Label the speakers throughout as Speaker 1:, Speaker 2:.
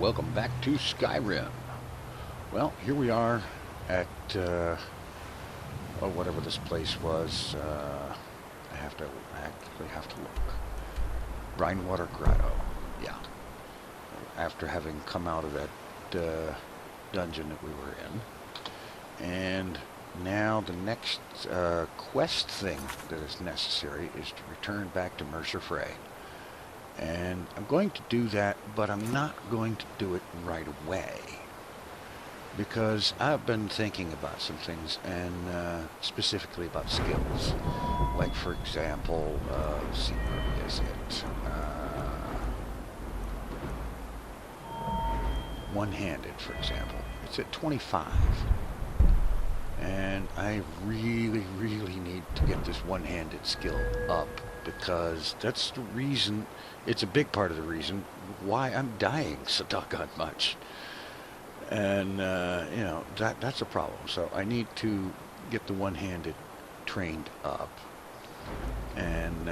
Speaker 1: welcome back to Skyrim. Well, here we are at, whatever this place was. I actually have to look. Brinewater Grotto, yeah. After having come out of that dungeon that we were in. And now the next quest thing that is necessary is to return back to Mercer Frey. And I'm going to do that, but I'm not going to do it right away. Because I've been thinking about some things, and specifically about skills. Like, for example, let's see, where is it? One-handed, for example. It's at 25. And I really, really need to get this one-handed skill up, because that's the reason, it's a big part of the reason why I'm dying so doggone much. And, you know, that's a problem. So I need to get the one-handed trained up. And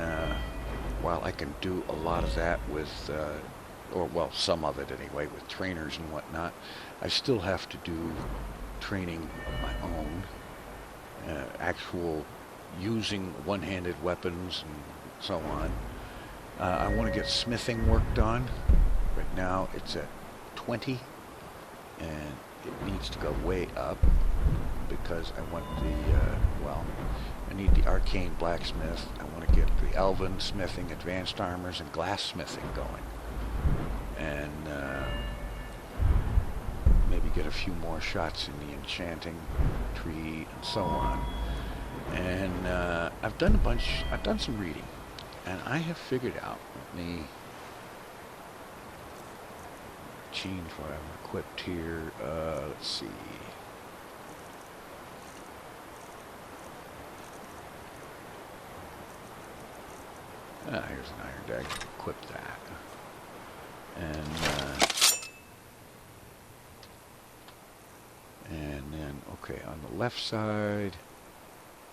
Speaker 1: while I can do a lot of that with, or well, some of it anyway, with trainers and whatnot, I still have to do training of my own. Actual using one-handed weapons and so on. I want to get smithing work done. Right now it's at 20. And it needs to go way up because I want the, well, I need the arcane blacksmith. I want to get the elven smithing, advanced armors, and glass smithing going. And maybe get a few more shots in the enchanting tree and so on. And I've done some reading. And I have figured out, let me change what I've equipped here. Let's see. Here's an iron dagger. Equip that. And then, okay, on the left side,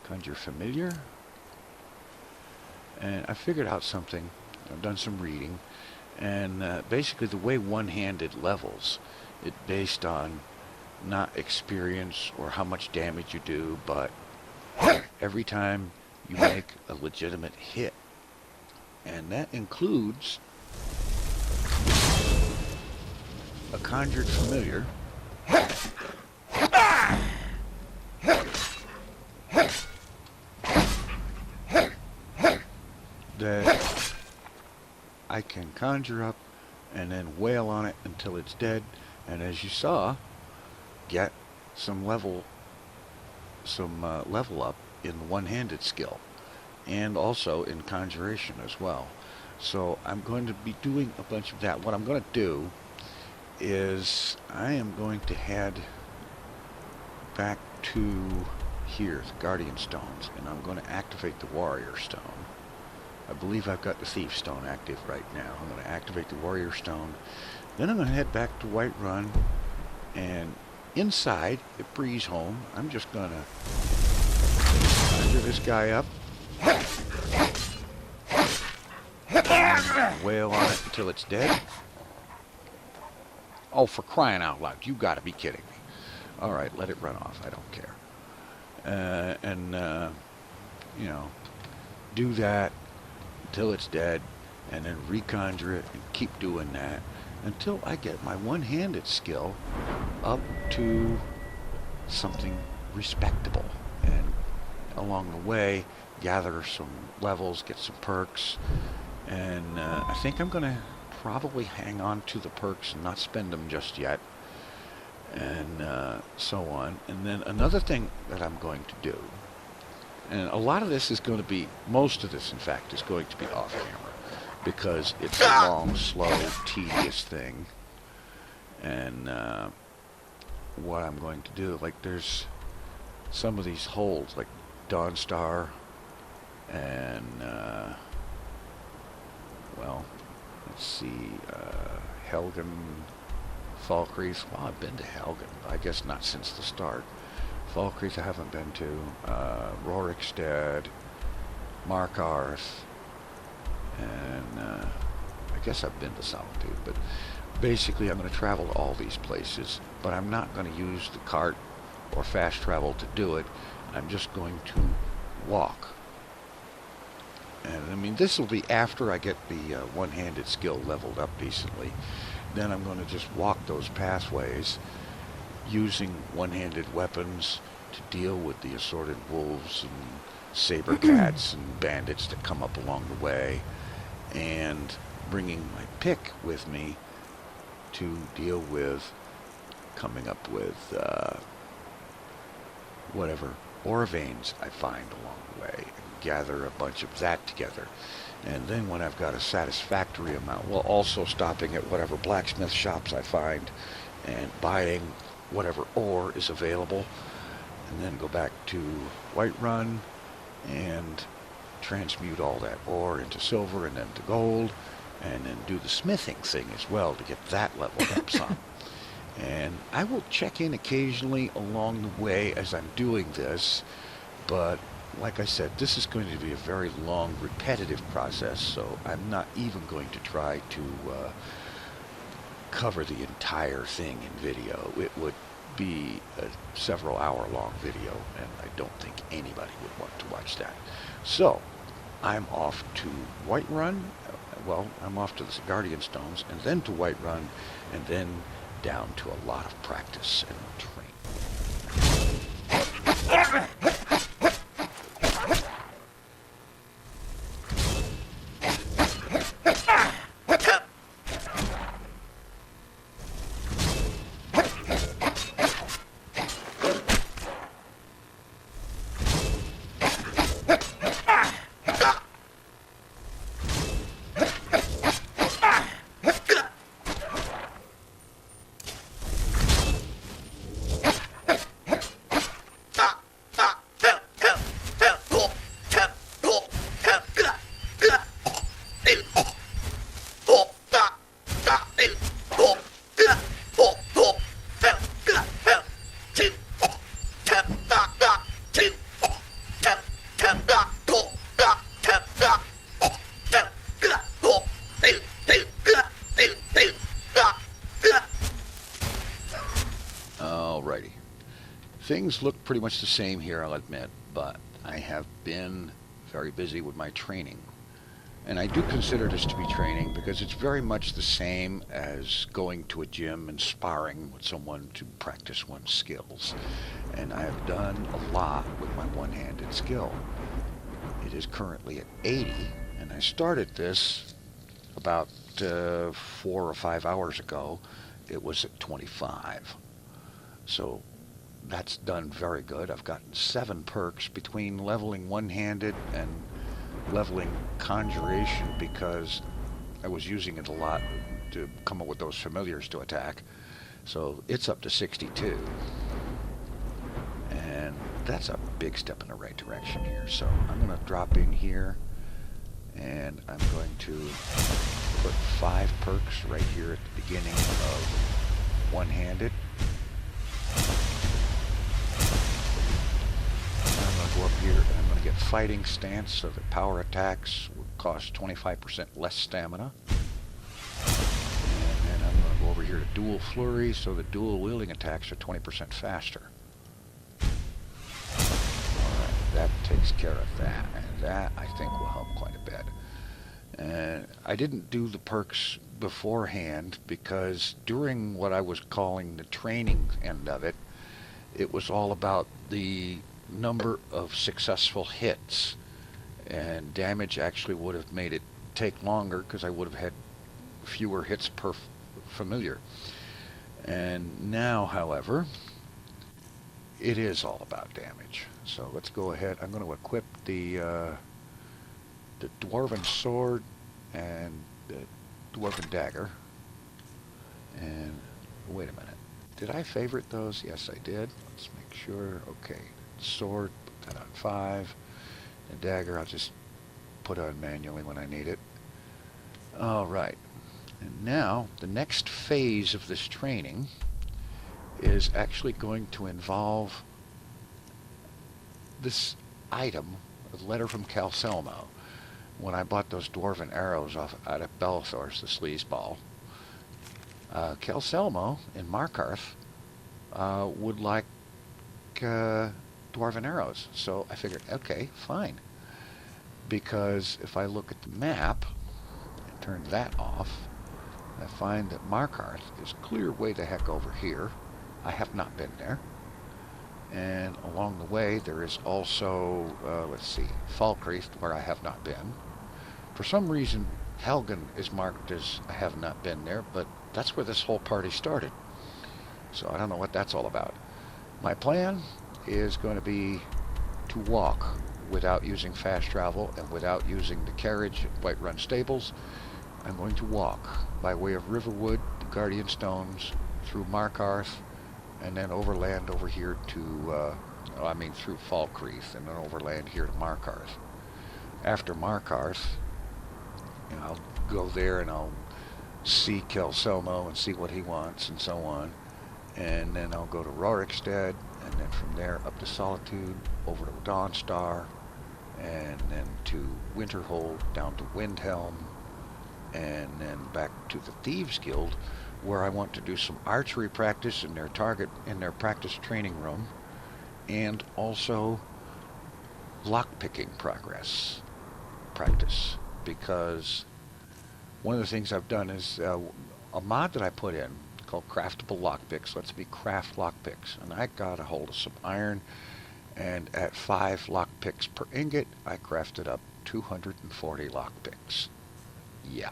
Speaker 1: conjure familiar. And I figured out something. I've done some reading. And basically the way one-handed levels, it's based on not experience or how much damage you do, but every time you make a legitimate hit. And that includes a conjured familiar that I can conjure up and then wail on it until it's dead, and as you saw, get some level up in the one-handed skill, and also in conjuration as well. So I'm going to be doing a bunch of that. What I'm going to do is I am going to head back to here, the Guardian Stones, and I'm going to activate the Warrior Stone. I believe I've got the Thief Stone active right now. I'm going to activate the Warrior Stone. Then I'm going to head back to Whiterun. And inside at Breeze Home, I'm just going to conjure this guy up. And wail on it until it's dead. Oh, for crying out loud. You got to be kidding me. Alright, let it run off. I don't care. You know, do that until it's dead, and then reconjure it and keep doing that until I get my one-handed skill up to something respectable, and along the way gather some levels, get some perks, and I think I'm gonna probably hang on to the perks and not spend them just yet, and so on. And then another thing that I'm going to do, and a lot of this is going to be, most of this in fact is going to be off camera, because it's a long, slow, tedious thing. And what I'm going to do, like there's some of these holds, like Dawnstar, and well, let's see, Helgen, Falkreath. Well, I've been to Helgen, I guess not since the start. Falkreath I haven't been to, Rorikstead, Markarth, and I guess I've been to Solitude, but Basically, I'm going to travel to all these places, but I'm not going to use the cart or fast travel to do it. I'm just going to walk. And I mean, this will be after I get the one-handed skill leveled up decently. Then I'm going to just walk those pathways using one-handed weapons to deal with the assorted wolves and saber cats and bandits that come up along the way, and bringing my pick with me to deal with coming up with whatever ore veins I find along the way, and gather a bunch of that together. And then when I've got a satisfactory amount, well, also stopping at whatever blacksmith shops I find and buying whatever ore is available, and then go back to Whiterun and transmute all that ore into silver and then to gold, and then do the smithing thing as well to get that leveled up some. And I will check in occasionally along the way as I'm doing this, but like I said, this is going to be a very long, repetitive process, so I'm not even going to try to cover the entire thing in video. It would be a several hour long video, and I don't think anybody would want to watch that. So, I'm off to Whiterun. Well, I'm off to the Guardian Stones, and then to Whiterun, and then down to a lot of practice and training. Things look pretty much the same here, I'll admit, but I have been very busy with my training. And I do consider this to be training because it's very much the same as going to a gym and sparring with someone to practice one's skills. And I have done a lot with my one-handed skill. It is currently at 80, and I started this about 4 or 5 hours ago. It was at 25. So that's done very good. I've gotten 7 perks between leveling one-handed and leveling conjuration because I was using it a lot to come up with those familiars to attack. So it's up to 62. And that's a big step in the right direction here. So I'm going to drop in here and I'm going to put 5 perks right here at the beginning of one-handed. Go up here and I'm going to get fighting stance so that power attacks will cost 25% less stamina. And then I'm going to go over here to dual flurry so that dual wielding attacks are 20% faster. Alright, that takes care of that, and that I think will help quite a bit. And I didn't do the perks beforehand because during what I was calling the training end of it, it was all about the number of successful hits, and damage actually would have made it take longer because I would have had fewer hits per familiar. And now, however, it is all about damage. So let's go ahead. I'm going to equip the dwarven sword and the dwarven dagger. And wait a minute, did I favorite those? Yes, I did. Let's make sure. Okay. Sword, put that on 5. The dagger I'll just put on manually when I need it. Alright. And now, the next phase of this training is actually going to involve this item, a letter from Calcelmo. When I bought those dwarven arrows out of Belethor's, the sleazeball, Kelselmo in Markarth would like dwarven arrows. So I figured, okay, fine. Because if I look at the map and turn that off, I find that Markarth is clear way the heck over here. I have not been there. And along the way, there is also, let's see, Falkreath, where I have not been. For some reason, Helgen is marked as I have not been there, but that's where this whole party started. So I don't know what that's all about. My plan is going to be to walk without using fast travel and without using the carriage at Whiterun Stables. I'm going to walk by way of Riverwood, the Guardian Stones, through Markarth, and then overland over here to, through Falkreath, and then overland here to Markarth. After Markarth, I'll go there and I'll see Kelselmo and see what he wants and so on. And then I'll go to Rorikstead, and then from there up to Solitude, over to Dawnstar, and then to Winterhold, down to Windhelm, and then back to the Thieves Guild, where I want to do some archery practice in their practice training room, and also lockpicking practice, because one of the things I've done is a mod that I put in called Craftable Lockpicks lets me craft lockpicks, and I got a hold of some iron, and at 5 lockpicks per ingot, I crafted up 240 lockpicks. Yeah.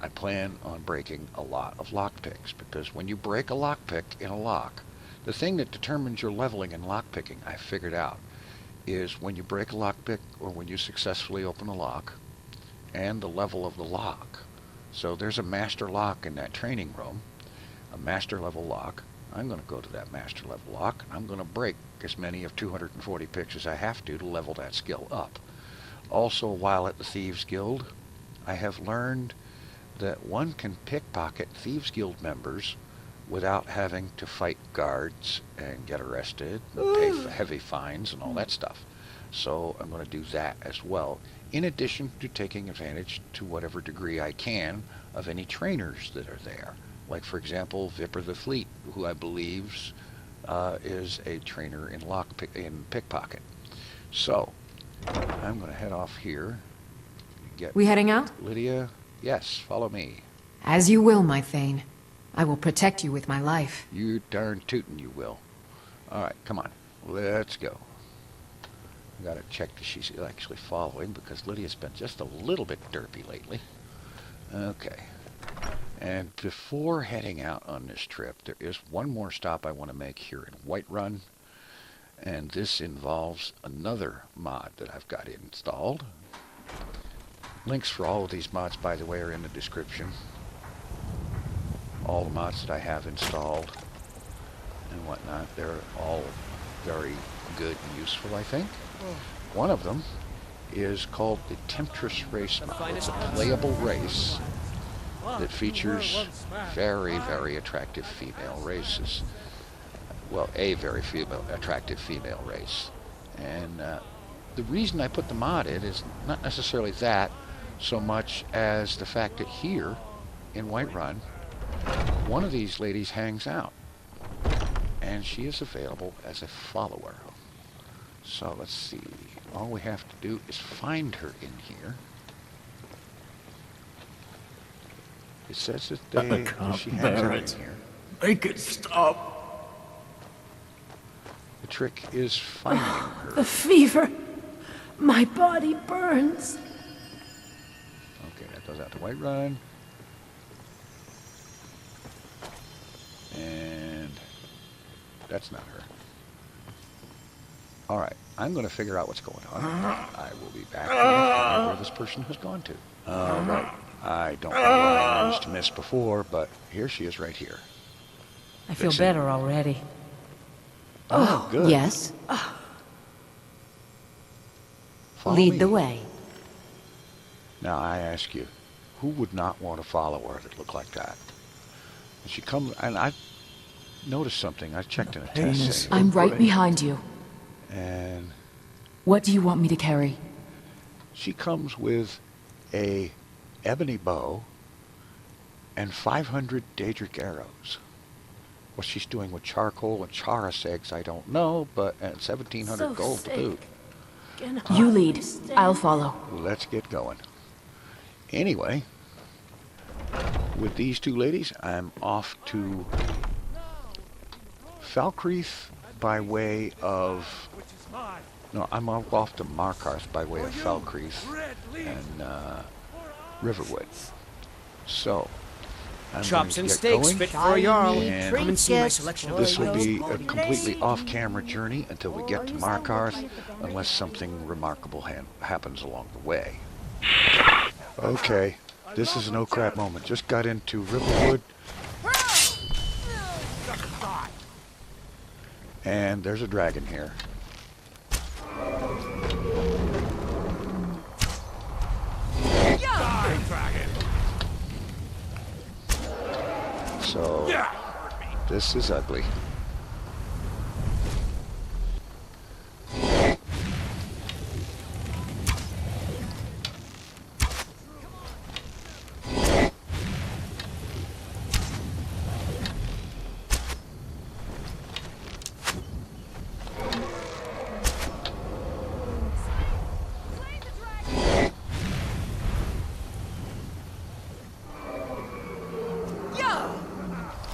Speaker 1: I plan on breaking a lot of lockpicks, because when you break a lockpick in a lock, the thing that determines your leveling in lockpicking, I figured out, is when you break a lockpick or when you successfully open a lock, and the level of the lock. So there's a master lock in that training room, a master level lock. I'm going to go to that master level lock, and I'm going to break as many of 240 picks as I have to level that skill up. Also, while at the Thieves Guild, I have learned that one can pickpocket Thieves Guild members without having to fight guards and get arrested and pay heavy fines and all that stuff. So I'm going to do that as well, in addition to taking advantage to whatever degree I can of any trainers that are there. Like, for example, Vipper the Fleet, who I believe is a trainer in pickpocket. So I'm going to head off here.
Speaker 2: We heading out?
Speaker 1: Lydia, yes, follow me.
Speaker 2: As you will, my Thane. I will protect you with my life.
Speaker 1: You darn tootin' you will. All right, come on. Let's go. I got to check that she's actually following, because Lydia's been just a little bit derpy lately. Okay. And before heading out on this trip, there is one more stop I want to make here in Whiterun. And this involves another mod that I've got installed. Links for all of these mods, by the way, are in the description. All the mods that I have installed and whatnot, they're all very good and useful, I think. One of them is called the Temptress Race. It's a playable race that features very, very attractive female races. Well, a very attractive female race. And the reason I put the mod in is not necessarily that, so much as the fact that here in Whiterun, one of these ladies hangs out, and she is available as a follower. So let's see. All we have to do is find her in here. It says that she hangs out in here.
Speaker 3: Make it stop.
Speaker 1: The trick is finding her.
Speaker 4: The fever. My body burns.
Speaker 1: Okay, that goes out to Whiterun. And that's not her. Alright, I'm going to figure out what's going on. I will be back to where this person has gone to. Alright, I don't know what I managed to miss before, but here she is right here.
Speaker 4: I feel better already.
Speaker 1: Oh, good.
Speaker 2: Yes?
Speaker 1: Follow
Speaker 2: Lead
Speaker 1: me.
Speaker 2: the way.
Speaker 1: Now, I ask you, who would not want to follow her that looked like that? And she comes, and I noticed something. I checked in a test save.
Speaker 2: I'm right behind you.
Speaker 1: And
Speaker 2: What do you want me to carry?
Speaker 1: she comes with a ebony bow and 500 Daedric arrows. What she's doing with charcoal and charas eggs, I don't know, but and 1,700
Speaker 4: So
Speaker 1: gold to boot.
Speaker 4: You lead. I'll follow.
Speaker 1: Let's get going. Anyway, with these two ladies, I'm off to Falkreath by way of... No, I'm off to Markarth by way of Falkreath and Riverwood. So, I'm
Speaker 5: Chops
Speaker 1: going
Speaker 5: and
Speaker 1: to get
Speaker 5: steaks
Speaker 1: going,
Speaker 5: fit for a Jarl.
Speaker 1: and
Speaker 5: Come and see my selection of
Speaker 1: this will
Speaker 5: things.
Speaker 1: be a completely off-camera journey until we get to Markarth, unless something remarkable happens along the way. Okay, this is a no crap moment. Just got into Riverwood, and there's a dragon here. So, this is ugly.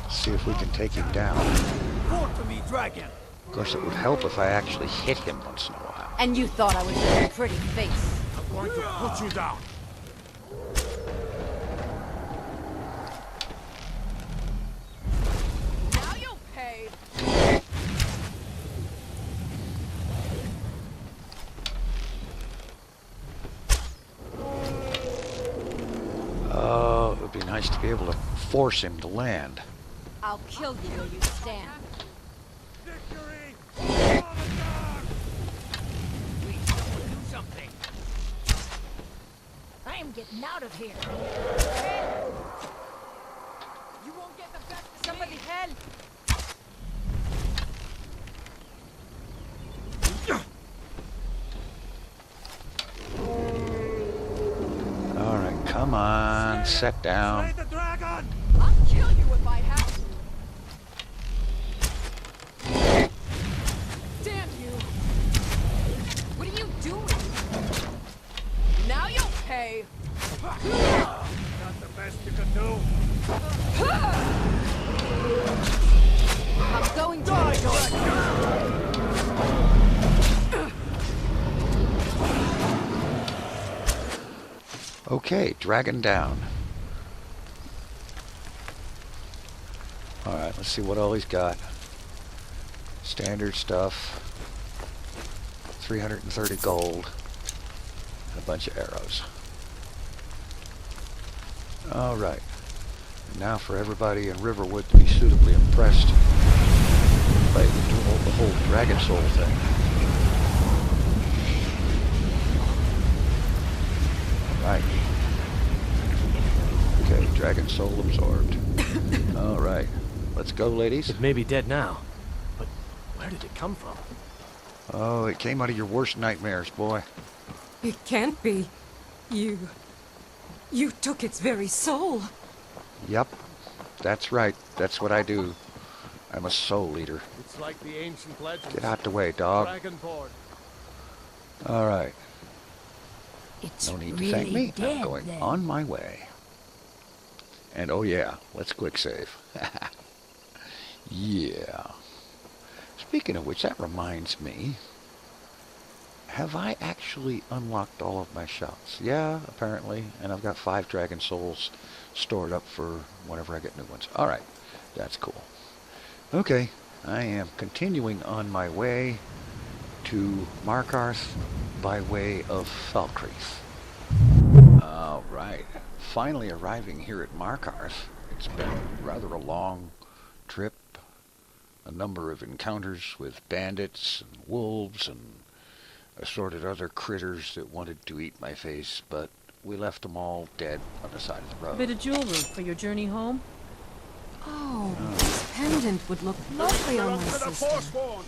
Speaker 1: See if we can take him down. Of course, it would help if I actually hit him once in a while.
Speaker 6: And you thought I was just a pretty face.
Speaker 3: I'm going to put you down.
Speaker 6: Now you'll pay.
Speaker 1: Oh, it would be nice to be able to force him to land.
Speaker 6: I'll kill you where you stand.
Speaker 3: Victory! Please, someone do something.
Speaker 6: I am getting out of here. You won't get the best of somebody help.
Speaker 1: All right, come on, set down.
Speaker 3: Slay the dragon!
Speaker 6: I'll kill you if I have to. Damn you! What are you doing? Now you'll pay.
Speaker 3: Not the best you can do.
Speaker 6: I'm going to.
Speaker 1: Okay, dragon down. Alright, let's see what all he's got. Standard stuff. 330 gold. And a bunch of arrows. Alright. Now for everybody in Riverwood to be suitably impressed by the whole Dragon Soul thing. Right. Okay, Dragon Soul absorbed. Alright. Let's go, ladies.
Speaker 5: It may be dead now, but where did it come from?
Speaker 1: Oh, it came out of your worst nightmares, boy.
Speaker 2: It can't be. You took its very soul.
Speaker 1: Yep. That's right. That's what I do. I'm a soul eater.
Speaker 3: It's like the ancient legends.
Speaker 1: Get out the way, dog.
Speaker 3: Dragonborn.
Speaker 1: Alright.
Speaker 4: It's
Speaker 1: No need to
Speaker 4: really
Speaker 1: thank me.
Speaker 4: dead,
Speaker 1: I'm going
Speaker 4: then.
Speaker 1: on my way. And oh yeah, let's quick save. Yeah. Speaking of which, that reminds me. Have I actually unlocked all of my shops? Yeah, apparently. And I've got 5 Dragon Souls stored up for whenever I get new ones. Alright, that's cool. Okay, I am continuing on my way to Markarth by way of Falkreath. Alright, finally arriving here at Markarth. It's been rather a long trip. A number of encounters with bandits and wolves and assorted other critters that wanted to eat my face, but we left them all dead on the side of the
Speaker 7: A
Speaker 1: road.
Speaker 7: bit of jewelry for your journey home?
Speaker 2: Oh, this pendant would look lovely on my
Speaker 3: To the
Speaker 2: sister.
Speaker 3: Forsworn.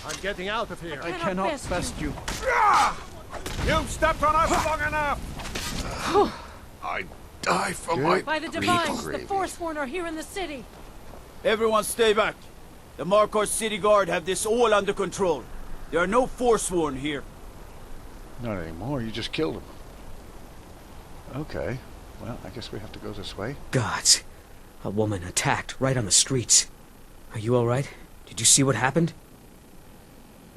Speaker 3: I'm getting out of here.
Speaker 7: I cannot best you.
Speaker 3: You've stepped on us long enough.
Speaker 1: I
Speaker 8: die for
Speaker 1: Good.
Speaker 8: my...
Speaker 7: By the
Speaker 1: Grief
Speaker 7: Divines, the
Speaker 1: gravy.
Speaker 7: Forsworn are here in the city.
Speaker 9: Everyone stay back. The Markarth City Guard have this all under control. There are no Forsworn here.
Speaker 1: Not anymore, you just killed him. Okay, well, I guess we have to go this way.
Speaker 5: Gods. A woman attacked right on the streets. Are you alright? Did you see what happened?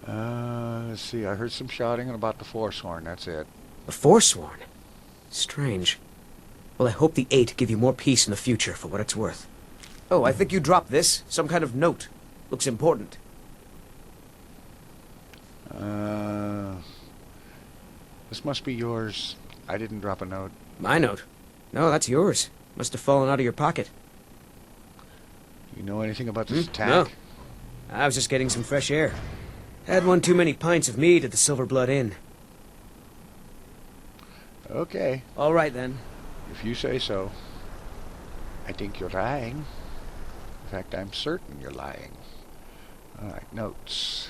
Speaker 1: Let's see, I heard some shouting about the Forsworn, that's it.
Speaker 5: The Forsworn? Strange. Well, I hope the Eight give you more peace in the future, for what it's worth. Oh, I think you dropped this. Some kind of note. Looks important.
Speaker 1: This must be yours. I didn't drop a note.
Speaker 5: My note? No, that's yours. Must have fallen out of your pocket.
Speaker 1: You know anything about this attack?
Speaker 5: No. I was just getting some fresh air. Had one too many pints of mead at the Silver Blood Inn.
Speaker 1: Okay,
Speaker 5: All right, then.
Speaker 1: if you say so. I think you're lying. In fact, I'm certain you're lying. Alright, notes.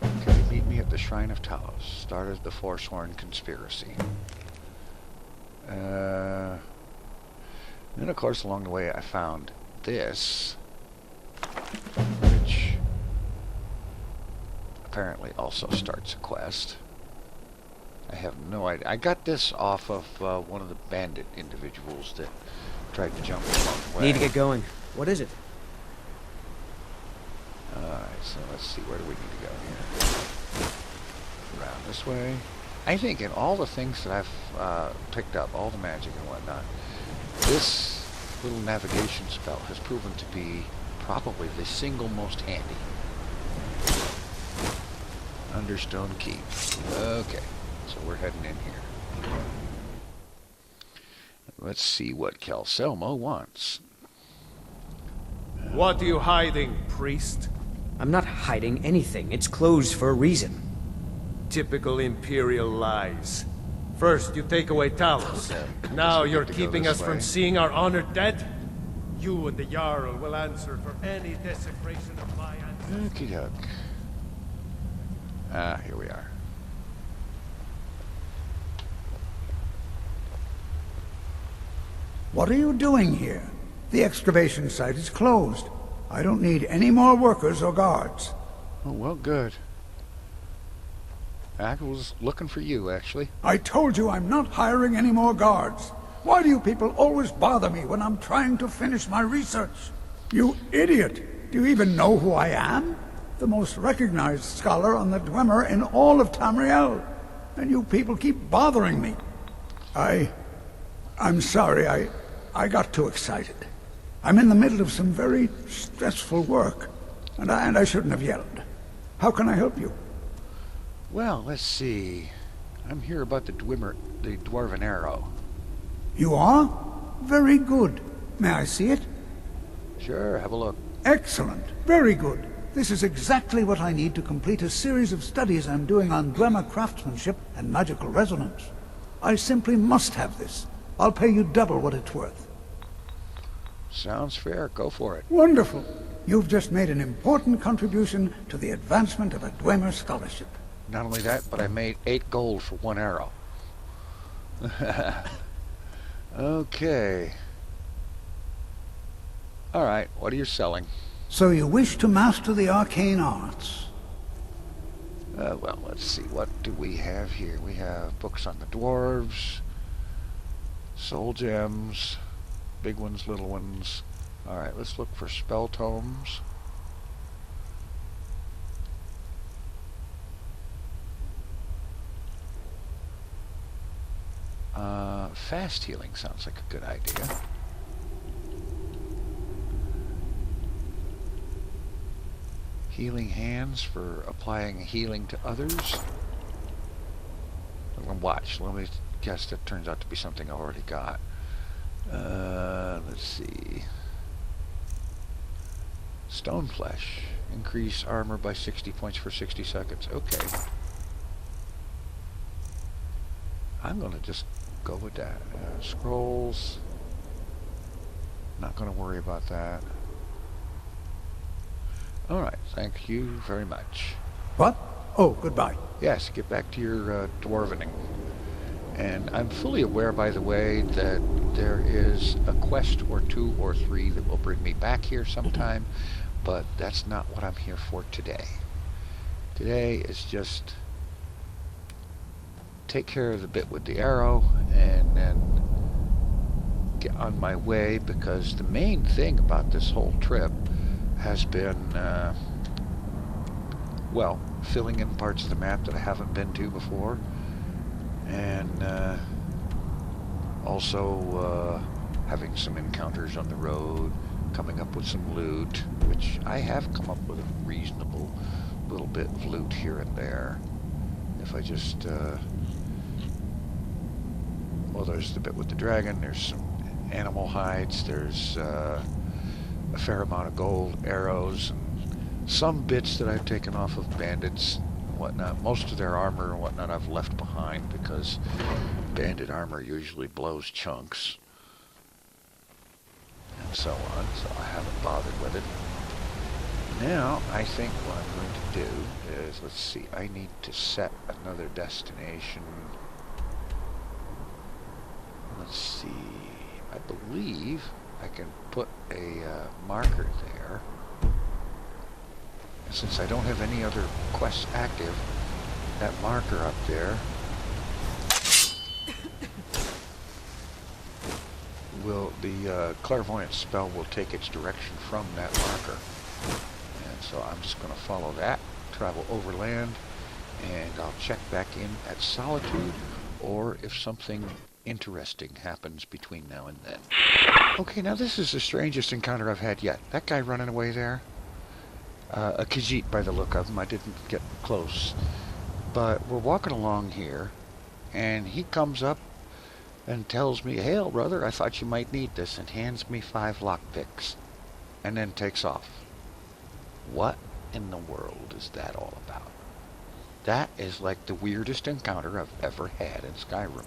Speaker 1: Okay, meet me at the Shrine of Talos. Started the Forsworn conspiracy. Then, of course, along the way I found this, which apparently also starts a quest. I have no idea. I got this off of one of the bandit individuals that tried to jump the wrong way.
Speaker 5: Need to get going. What is it?
Speaker 1: Alright, so let's see, where do we need to go here? Around this way. I think in all the things that I've picked up, all the magic and whatnot, this little navigation spell has proven to be probably the single most handy. Understone Keep. Okay, so we're heading in here. Let's see what Calcelmo wants.
Speaker 3: What are you hiding, priest?
Speaker 5: I'm not hiding anything. It's closed for a reason.
Speaker 3: Typical Imperial lies. First, you take away Talos. Now you're
Speaker 1: to go
Speaker 3: keeping
Speaker 1: this
Speaker 3: us from
Speaker 1: way.
Speaker 3: seeing our honored dead? You and the Jarl will answer for any desecration of my ancestors.
Speaker 1: Okie doke. Ah, here we are.
Speaker 10: What are you doing here? The excavation site is closed. I don't need any more workers or guards.
Speaker 1: Oh, well, good. I was looking for you, actually.
Speaker 10: I told you I'm not hiring any more guards. Why do you people always bother me when I'm trying to finish my research? You idiot! Do you even know who I am? The most recognized scholar on the Dwemer in all of Tamriel. And you people keep bothering me. I'm sorry, I got too excited. I'm in the middle of some very stressful work, and I shouldn't have yelled. How can I help you?
Speaker 1: Well, let's see. I'm here about the Dwarven Arrow.
Speaker 10: You are? Very good. May I see it?
Speaker 1: Sure, have a look.
Speaker 10: Excellent. Very good. This is exactly what I need to complete a series of studies I'm doing on Dwemer craftsmanship and magical resonance. I simply must have this. I'll pay you double what it's worth.
Speaker 1: Sounds fair. Go for it.
Speaker 10: Wonderful. You've just made an important contribution to the advancement of a Dwemer scholarship.
Speaker 1: Not only that, but I made 8 gold for 1 arrow. Okay. Alright, what are you selling?
Speaker 10: So you wish to master the arcane arts?
Speaker 1: Well, let's see. What do we have here? We have books on the dwarves, soul gems, big ones, little ones. Alright, let's look for spell tomes. Fast healing sounds like a good idea. Healing hands for applying healing to others. Watch, let me guess that turns out to be something I already got. Let's see. Stone flesh. Increase armor by 60 points for 60 seconds. Okay. I'm gonna just go with that. Scrolls. Not gonna worry about that. Alright, thank you very much.
Speaker 10: What? Oh, goodbye.
Speaker 1: Yes, get back to your dwarvening. And I'm fully aware, by the way, that there is a quest or 2 or 3 that will bring me back here sometime, but that's not what I'm here for today. Today is just take care of the bit with the arrow and then get on my way, because the main thing about this whole trip has been, well, filling in parts of the map that I haven't been to before, and also having some encounters on the road, coming up with some loot, which I have come up with a reasonable little bit of loot here and there. If I just, well, there's the bit with the dragon, there's some animal hides, there's a fair amount of gold, arrows, and some bits that I've taken off of bandits and whatnot. Most of their armor and whatnot I've left behind, because bandit armor usually blows chunks and so on, so I haven't bothered with it. Now I think what I'm going to do is, let's see, I need to set another destination. Let's see, I believe I can put a marker there. Since I don't have any other quests active, that marker up there will, the clairvoyant spell will take its direction from that marker. And so I'm just going to follow that, travel overland, and I'll check back in at Solitude, or if something interesting happens between now and then. Okay, now this is the strangest encounter I've had yet. That guy running away there, a Khajiit by the look of him. I didn't get close, but we're walking along here, and he comes up and tells me, "Hail, brother, I thought you might need this," and hands me 5 lockpicks, and then takes off. What in the world is that all about? That is like the weirdest encounter I've ever had in Skyrim.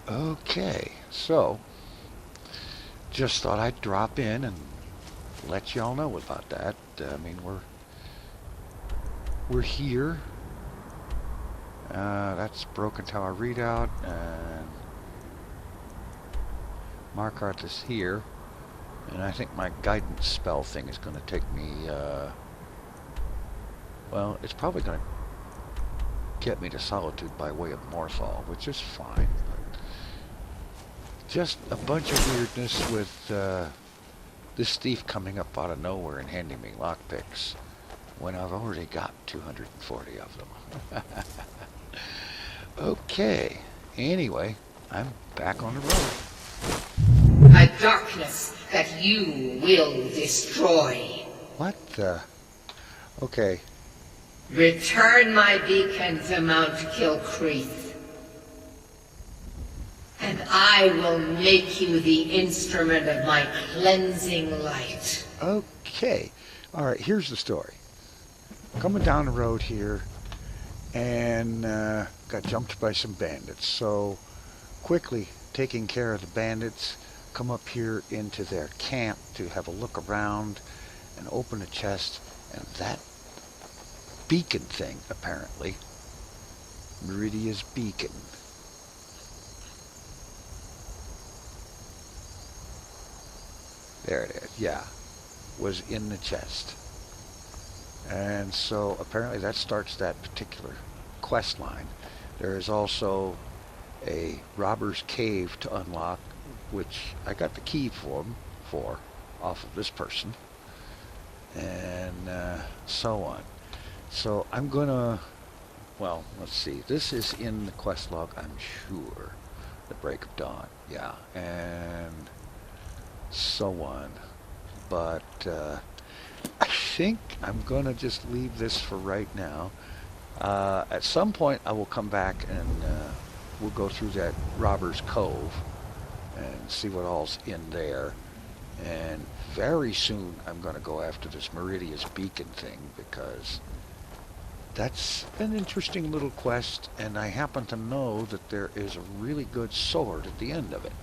Speaker 1: Okay, so just thought I'd drop in and let y'all know about that. I mean, we're here. That's Broken Tower Redoubt, and Markarth is here, and I think my guidance spell thing is going to take me, well, it's probably going to get me to Solitude by way of Morthal, which is fine. But just a bunch of weirdness with this thief coming up out of nowhere and handing me lockpicks when I've already got 240 of them. Okay, anyway, I'm back on the road.
Speaker 8: A darkness that you will destroy.
Speaker 1: What the? Okay.
Speaker 8: Return my beacon to Mount Kilcreath, and I will make you the instrument of my cleansing light.
Speaker 1: Okay. Alright, here's the story. Coming down the road here, and got jumped by some bandits. So, quickly taking care of the bandits, come up here into their camp to have a look around and open a chest, and that beacon thing, apparently, Meridia's beacon, there it is, yeah, was in the chest. And so apparently that starts that particular quest line. There is also a robber's cave to unlock, which I got the key for off of this person, and so on. So I'm gonna, well, let's see, this is in the quest log, I'm sure, the Break of Dawn, yeah, and so on. But I think I'm gonna just leave this for right now. At some point I will come back and we'll go through that Robber's Cove and see what all's in there. And very soon I'm going to go after this Meridia's Beacon thing, because that's an interesting little quest, and I happen to know that there is a really good sword at the end of it.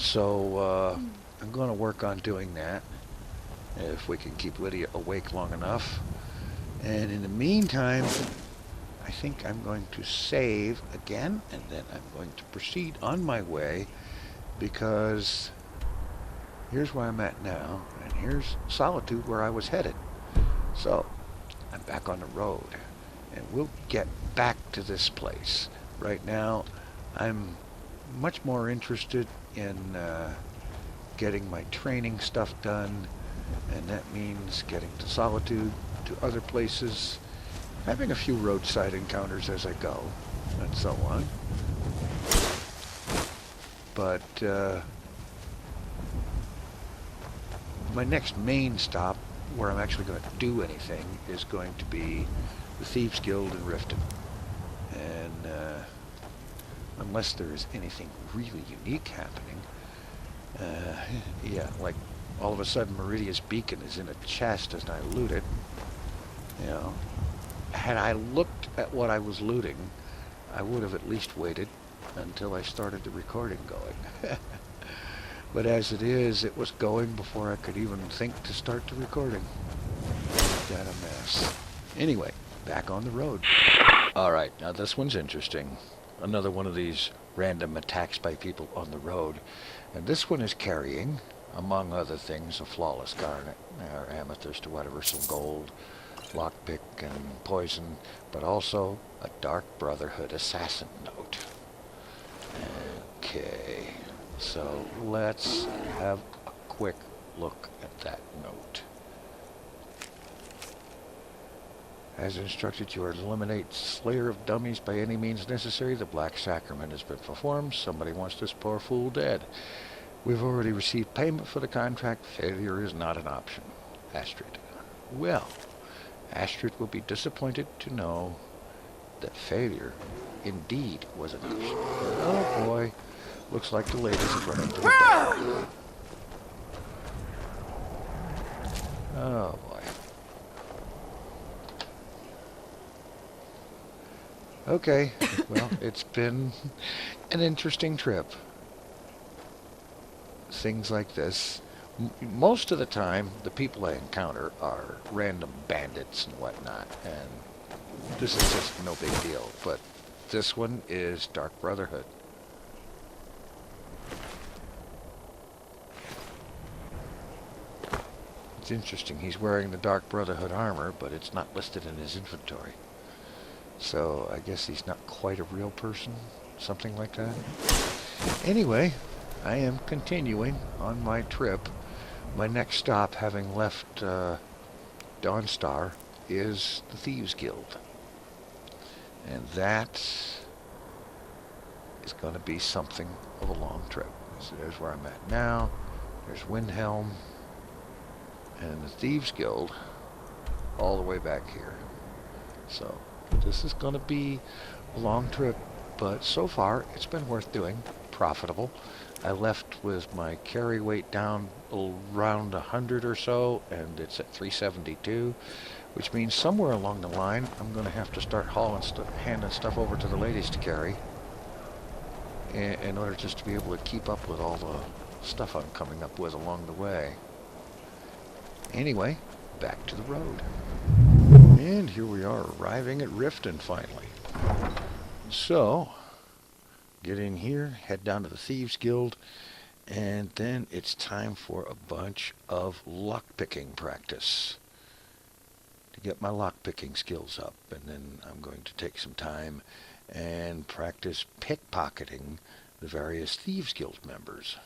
Speaker 1: So I'm going to work on doing that, if we can keep Lydia awake long enough. And in the meantime, I I think I'm going to save again, and then I'm going to proceed on my way, because here's where I'm at now, and here's Solitude where I was headed. So, I'm back on the road, and we'll get back to this place. Right now, I'm much more interested in getting my training stuff done, and that means getting to Solitude, to other places, having a few roadside encounters as I go, and so on. But my next main stop, where I'm actually going to do anything, is going to be the Thieves Guild in Riften. And unless there is anything really unique happening, yeah, like all of a sudden Meridia's beacon is in a chest and I loot it. You know, had I looked at what I was looting, I would have at least waited until I started the recording going. But as it is, it was going before I could even think to start the recording. Ain't that a mess? Anyway, back on the road. Alright, now this one's interesting. Another one of these random attacks by people on the road. And this one is carrying, among other things, a flawless garnet, or amethyst or whatever, some gold, lockpick and poison, but also a Dark Brotherhood assassin note. Okay, so let's have a quick look at that note. As instructed, you are to eliminate Slayer of Dummies by any means necessary. The Black Sacrament has been performed. Somebody wants this poor fool dead. We've already received payment for the contract. Failure is not an option. Astrid. Well, Astrid will be disappointed to know that failure indeed was an option. Oh boy, looks like the ladies have run into the deck. Oh boy. Okay, well, it's been an interesting trip. Things like this. Most of the time, the people I encounter are random bandits and whatnot, and this is just no big deal. But this one is Dark Brotherhood. It's interesting. He's wearing the Dark Brotherhood armor, but it's not listed in his inventory. So I guess he's not quite a real person, something like that. Anyway, I am continuing on my trip. My next stop, having left Dawnstar, is the Thieves Guild. And that is going to be something of a long trip. So there's where I'm at now. There's Windhelm. And the Thieves Guild all the way back here. So this is going to be a long trip, but so far it's been worth doing. Profitable. I left with my carry weight down around 100 or so, and it's at 372, which means somewhere along the line I'm going to have to start handing stuff over to the ladies to carry in order just to be able to keep up with all the stuff I'm coming up with along the way. Anyway, back to the road. And here we are, arriving at Riften finally. So, get in here, head down to the Thieves Guild, and then it's time for a bunch of lockpicking practice to get my lockpicking skills up. And then I'm going to take some time and practice pickpocketing the various Thieves Guild members.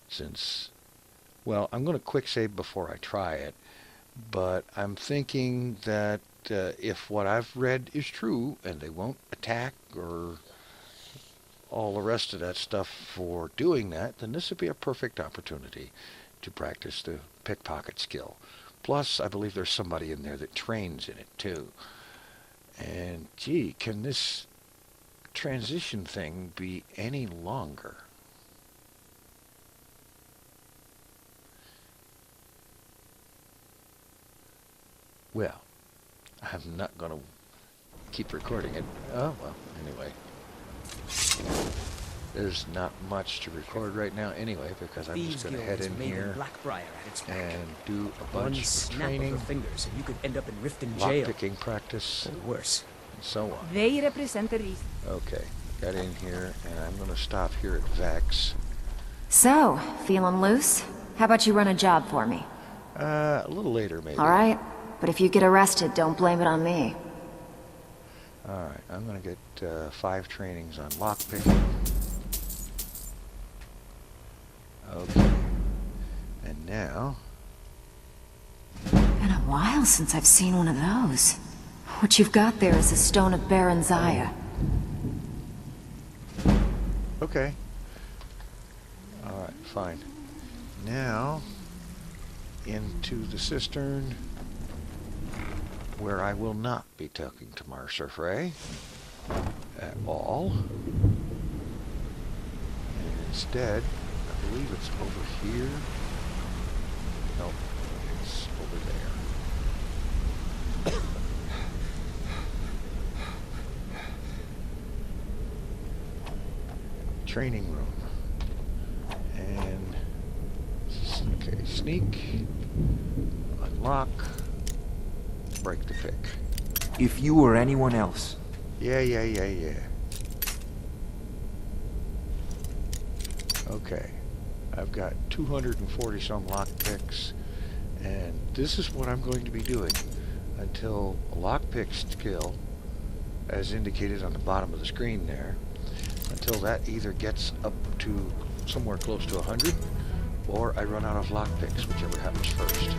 Speaker 1: Since, well, I'm going to quick save before I try it, but I'm thinking that if what I've read is true and they won't attack or all the rest of that stuff for doing that, then this would be a perfect opportunity to practice the pickpocket skill. Plus, I believe there's somebody in there that trains in it too. And gee, can this transition thing be any longer? Well, I'm not going to keep recording it. Oh, well, anyway. There's not much to record right now anyway, because I'm just going to head in here and do a bunch of training,
Speaker 5: fingers, and you could end up in Riften jail.
Speaker 1: Lockpicking practice,
Speaker 5: or worse.
Speaker 1: so on.
Speaker 6: They represent the reason.
Speaker 1: Okay, got in here, and I'm gonna stop here at Vex.
Speaker 11: So, feeling loose? How about you run a job for me?
Speaker 1: A little later, maybe.
Speaker 11: Alright, but if you get arrested, don't blame it on me.
Speaker 1: Alright, I'm gonna get 5 trainings on lockpicking. Okay. And now...
Speaker 11: Been a while since I've seen one of those. What you've got there is a stone of Baron Zaya.
Speaker 1: Okay. Alright, fine. Now, into the cistern, where I will not be talking to Markarth at all. And instead, I believe it's over here. Nope, it's over there. Training room. And, okay, sneak, unlock, break the pick.
Speaker 12: If you or anyone else.
Speaker 1: Yeah. Okay, I've got 240 some lockpicks, and this is what I'm going to be doing until a lockpick skill, as indicated on the bottom of the screen there, until that either gets up to somewhere close to 100, or I run out of lockpicks, whichever happens first.